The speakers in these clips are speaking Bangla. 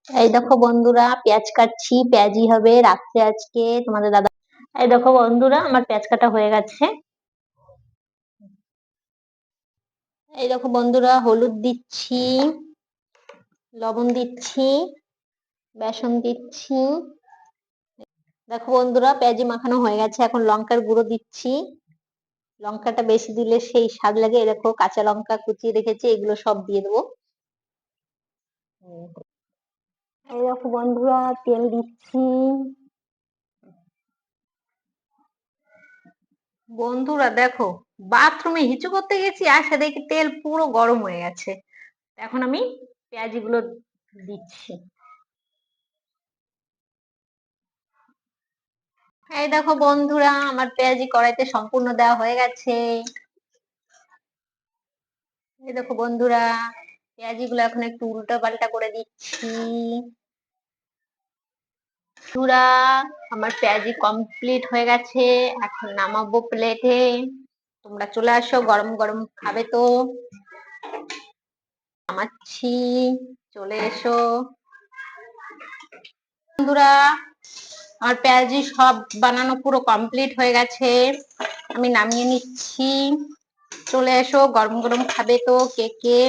এই দেখো বন্ধুরা, পেঁয়াজ কাটছি, পেঁয়াজি হবে রাত্রে আজকে তোমাদের দাদা। এই দেখো বন্ধুরা, আমার পেঁয়াজ কাটা হয়ে গেছে। এই দেখো বন্ধুরা, হলুদ দিচ্ছি, লবণ দিচ্ছি, বেসন দিচ্ছি। দেখো বন্ধুরা, পেঁয়াজি মাখানো হয়ে গেছে। এখন লঙ্কার গুঁড়ো দিচ্ছি। লঙ্কাটা বেশি দিলে সেই স্বাদ লাগে। এই দেখো, কাঁচা লঙ্কা কুচিয়ে রেখেছি, এগুলো সব দিয়ে দেবো। এই দেখো বন্ধুরা, তেল দিচ্ছি। বন্ধুরা দেখো, বাথরুমে হিচু করতে গেছি, আসে দেখি তেল পুরো গরম হয়ে গেছে। এখন আমি পেঁয়াজি গুলো দিচ্ছি। এই দেখো বন্ধুরা, আমার পেঁয়াজি কড়াইতে সম্পূর্ণ দেওয়া হয়ে গেছে। এই দেখো বন্ধুরা, পেঁয়াজি গুলো এখন একটু উল্টো পাল্টা করে দিচ্ছি। বন্ধুরা, আমার পেঁয়াজি কমপ্লিট হয়ে গেছে। এখন নামাবো প্লেটে। তোমরা চলে আসো, গরম গরম খাবে তো। নামাচ্ছি, চলে এসো বন্ধুরা। আমার পেঁয়াজি সব বানানো পুরো কমপ্লিট হয়ে গেছে। আমি নামিয়ে নিচ্ছি। চলে এসো, গরম গরম খাবে তো। কে কে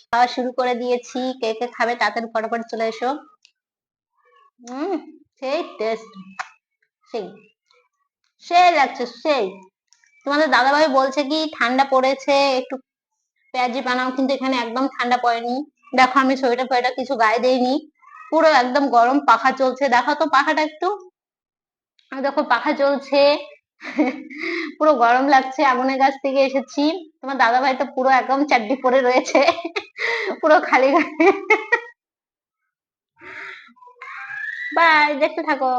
খাওয়া শুরু করে দিয়েছি। কে কে খাবে তাড়াতাড়ি ফটাফট চলে এসো। সেই টেস্ট, সেই সেই লাগছে, সেই। তোমাদের দাদাভাই বলছে কি ঠান্ডা পড়েছে, একটু পেঁয়াজি বানাও, কিন্তু এখানে একদম ঠান্ডা পড়েনি। দেখো, আমি সোয়েটার ফোয়েটার কিছু গায়ে দেইনি, পুরো একদম গরম পাখা চলছে। দেখো তো পাখাটা একটু, দেখো পাখা চলছে। পুরো গরম লাগছে, আগুনের কাছ থেকে এসেছি। তোমার দাদা ভাই তো পুরো একদম চাড্ডি পরে রয়েছে, পুরো খালি গায়ে। বাই, দেখতে থাকো।